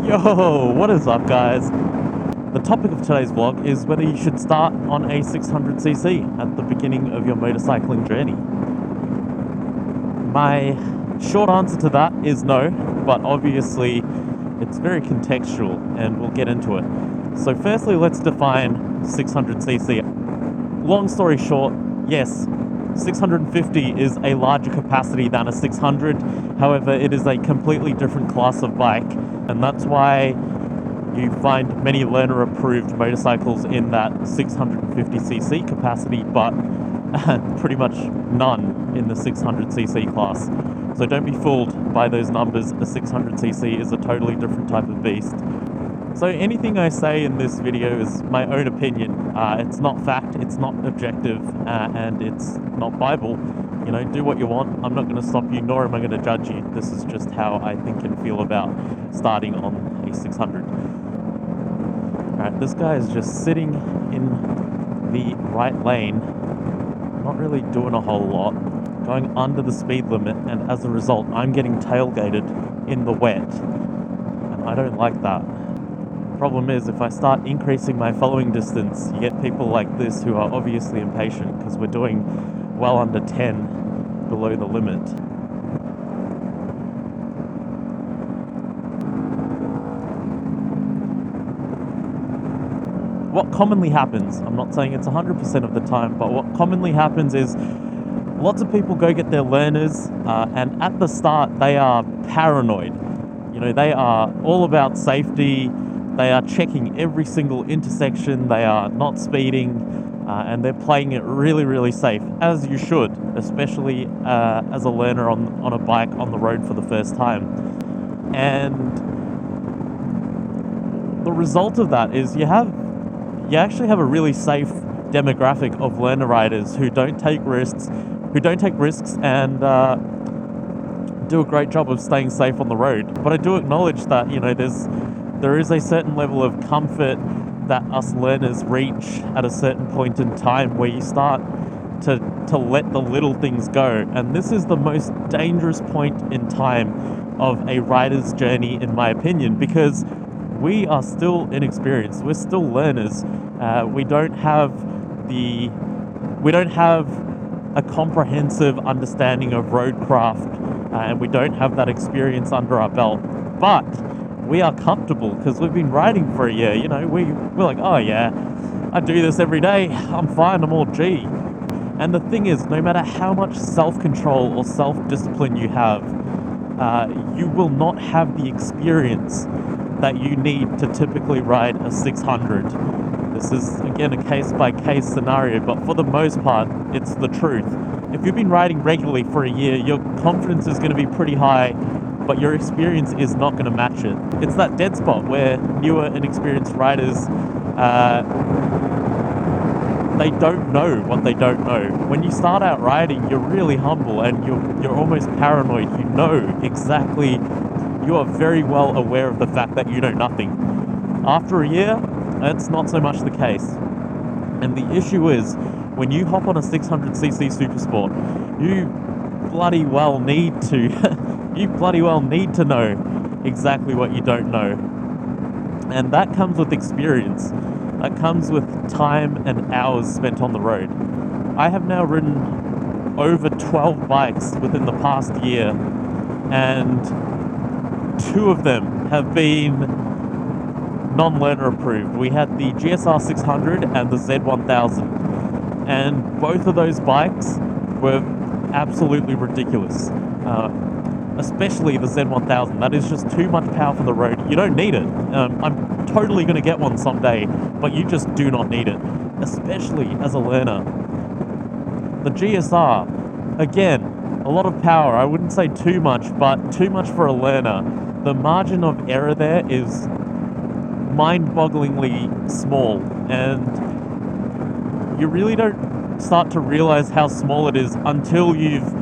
Yo, what is up, guys? The topic of today's vlog is whether you should start on a 600cc at the beginning of your motorcycling journey. My short answer to that is no, but obviously it's very contextual and we'll get into it. So firstly, let's define 600cc. Long story short, yes, 650 is a larger capacity than a 600. However, it is a completely different class of bike, and that's why you find many learner-approved motorcycles in that 650cc capacity, but pretty much none in the 600cc class. So don't be fooled by those numbers. A 600cc is a totally different type of beast. So anything I say in this video is my own opinion. It's not fact, it's not objective, and it's not Bible. You know, do what you want. I'm not going to stop you, nor am I going to judge you. This is just how I think and feel about starting on a 600. Alright, this guy is just sitting in the right lane, not really doing a whole lot, going under the speed limit, and as a result, I'm getting tailgated in the wet. And I don't like that. Problem is, if I start increasing my following distance, you get people like this who are obviously impatient because we're doing well under 10 below the limit. What commonly happens, I'm not saying it's 100% of the time, but what commonly happens is lots of people go get their learners, and at the start they are paranoid. You know, they are all about safety. They are checking every single intersection, they are not speeding, and they're playing it really, really safe, as you should, especially as a learner on a bike on the road for the first time. And the result of that is you actually have a really safe demographic of learner riders who don't take risks, and do a great job of staying safe on the road. But I do acknowledge that, you know, there is a certain level of comfort that us learners reach at a certain point in time where you start to let the little things go. And this is the most dangerous point in time of a rider's journey, in my opinion, because we are still inexperienced. We're still learners. We don't have a comprehensive understanding of roadcraft, and we don't have that experience under our belt. But we are comfortable because we've been riding for a year. You know, we're like, oh yeah, I do this every day, I'm fine, I'm all G. And the thing is, no matter how much self-control or self-discipline you have, you will not have the experience that you need to typically ride a 600. This is, again, a case-by-case scenario, but for the most part, it's the truth. If you've been riding regularly for a year, your confidence is going to be pretty high, but your experience is not going to match it. It's that dead spot where newer and experienced riders, they don't know what they don't know. When you start out riding, you're really humble and you're almost paranoid. You know exactly, you are very well aware of the fact that you know nothing. After a year, that's not so much the case. And the issue is, when you hop on a 600cc Supersport, you bloody well need to know exactly what you don't know. And that comes with experience. That comes with time and hours spent on the road. I have now ridden over 12 bikes within the past year, and 2 of them have been non-learner approved. We had the GSR 600 and the Z1000, and both of those bikes were absolutely ridiculous. Especially the Z1000. That is just too much power for the road. You don't need it. I'm totally going to get one someday, but you just do not need it, especially as a learner. The GSR, again, a lot of power. I wouldn't say too much, but too much for a learner. The margin of error there is mind-bogglingly small, and you really don't start to realize how small it is until you've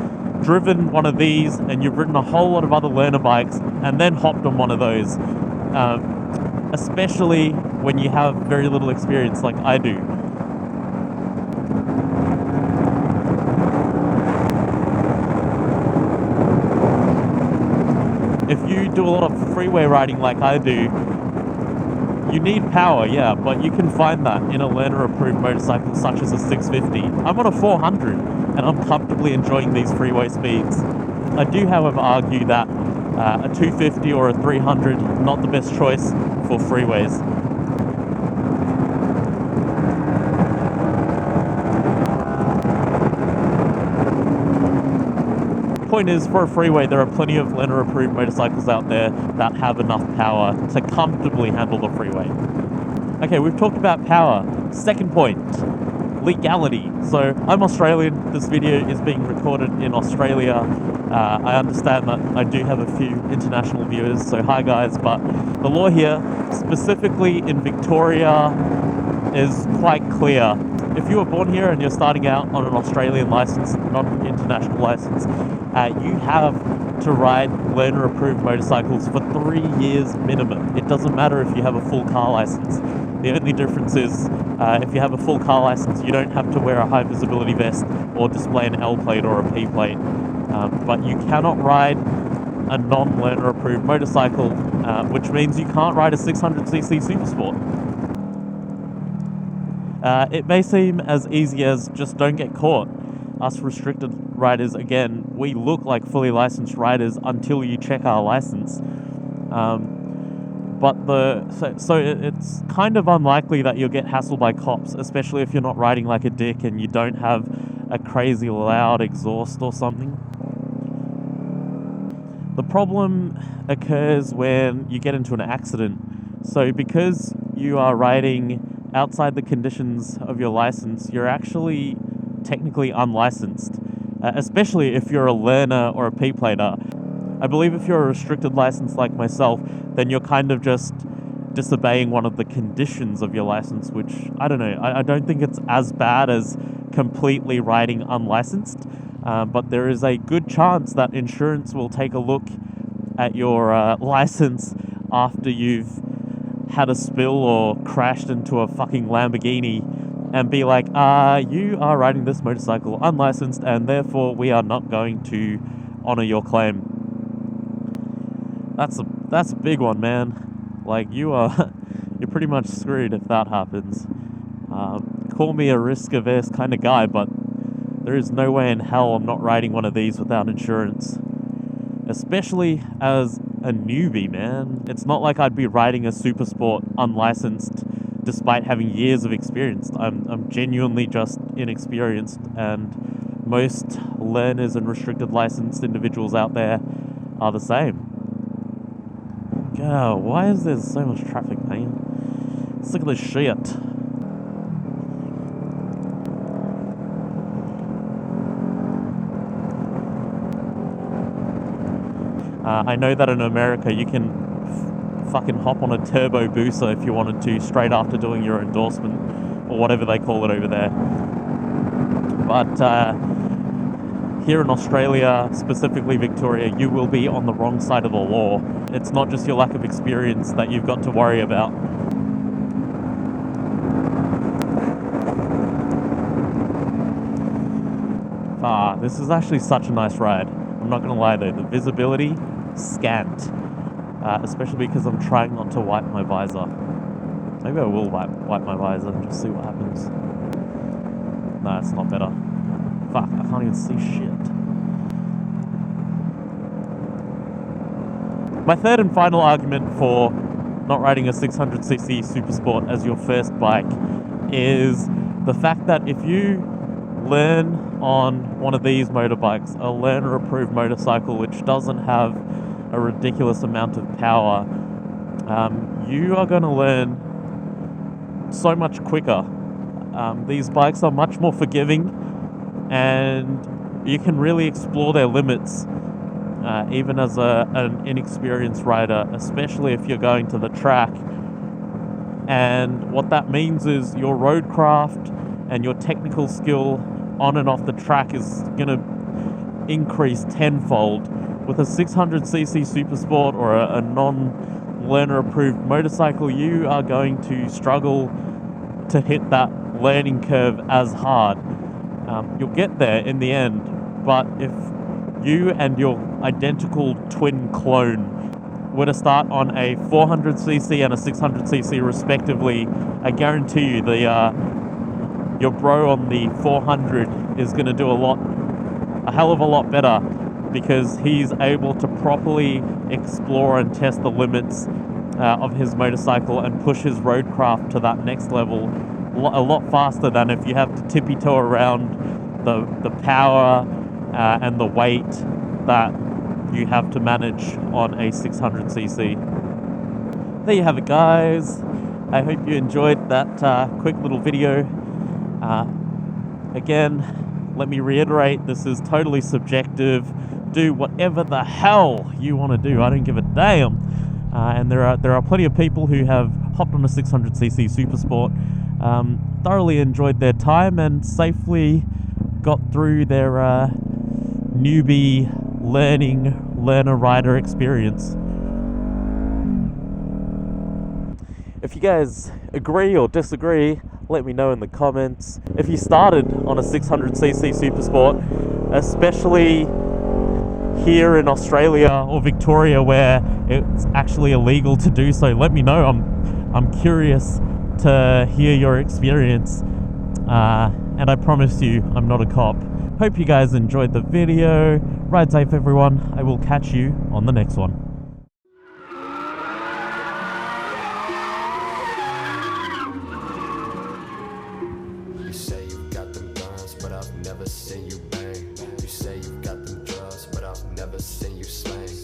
driven one of these and you've ridden a whole lot of other learner bikes and then hopped on one of those, especially when you have very little experience like I do. if you do a lot of freeway riding like I do, you need power, yeah, but you can find that in a learner-approved motorcycle such as a 650. I'm on a 400, and I'm comfortably enjoying these freeway speeds. I do, however, argue that a 250 or a 300, not the best choice for freeways. Point is, for a freeway, there are plenty of learner-approved motorcycles out there that have enough power to comfortably handle the freeway. Okay, we've talked about power. Second point, legality. So I'm Australian. This video is being recorded in Australia. I understand that I do have a few international viewers, so hi guys, but the law here, specifically in Victoria, is quite clear. If you were born here and you're starting out on an Australian license, not an international license, you have to ride learner-approved motorcycles for 3 years minimum. It doesn't matter if you have a full car license. The only difference is if you have a full car license, you don't have to wear a high visibility vest or display an L plate or a P plate. But you cannot ride a non-learner approved motorcycle, which means you can't ride a 600cc Supersport. It may seem as easy as just don't get caught. Us restricted riders, again, we look like fully licensed riders until you check our license. So it's kind of unlikely that you'll get hassled by cops, especially if you're not riding like a dick and you don't have a crazy loud exhaust or something. The problem occurs when you get into an accident. So because you are riding outside the conditions of your license, you're actually technically unlicensed, especially if you're a learner or a P-plater. I believe if you're a restricted license like myself, then you're kind of just disobeying one of the conditions of your license, which, I don't know, I don't think it's as bad as completely riding unlicensed, but there is a good chance that insurance will take a look at your license after you've had a spill or crashed into a fucking Lamborghini and be like, you are riding this motorcycle unlicensed and therefore we are not going to honor your claim. That's a big one, man. Like, you're pretty much screwed if that happens. Call me a risk-averse kind of guy, but there is no way in hell I'm not riding one of these without insurance. Especially as a newbie, man. It's not like I'd be riding a Supersport unlicensed despite having years of experience. I'm genuinely just inexperienced, and most learners and restricted licensed individuals out there are the same. God, why is there so much traffic, man? Let's look at this shit. I know that in America you can fucking hop on a turbo booster if you wanted to straight after doing your endorsement or whatever they call it over there. But here in Australia, specifically Victoria, you will be on the wrong side of the law. It's not just your lack of experience that you've got to worry about. This is actually such a nice ride. I'm not gonna lie though, the visibility, scant. Especially because I'm trying not to wipe my visor. Maybe I will wipe my visor and just see what happens. No, it's not better. Fuck, I can't even see shit. My third and final argument for not riding a 600cc Supersport as your first bike is the fact that if you learn on one of these motorbikes, a learner-approved motorcycle which doesn't have a ridiculous amount of power, you are going to learn so much quicker. These bikes are much more forgiving and you can really explore their limits even as an inexperienced rider, especially if you're going to the track. And what that means is your roadcraft and your technical skill on and off the track is going to increase tenfold. With a 600cc Supersport or a non-learner approved motorcycle, you are going to struggle to hit that learning curve as hard. You'll get there in the end, but if you and your identical twin clone were to start on a 400cc and a 600cc respectively, I guarantee you your bro on the 400 is going to do a hell of a lot better, because he's able to properly explore and test the limits of his motorcycle and push his roadcraft to that next level a lot faster than if you have to tippy-toe around the power and the weight that you have to manage on a 600cc. There you have it, guys. I hope you enjoyed that quick little video. Again, let me reiterate, this is totally subjective. Do whatever the hell you want to do. I don't give a damn. And there are plenty of people who have hopped on a 600cc Supersport, thoroughly enjoyed their time and safely got through their newbie learner rider experience. If you guys agree or disagree, let me know in the comments. If you started on a 600cc Supersport, especially here in Australia or Victoria where it's actually illegal to do so, let me know. I'm curious to hear your experience, and I promise you I'm not a cop. Hope you guys enjoyed the video. Ride safe, everyone. I will catch you on the next one.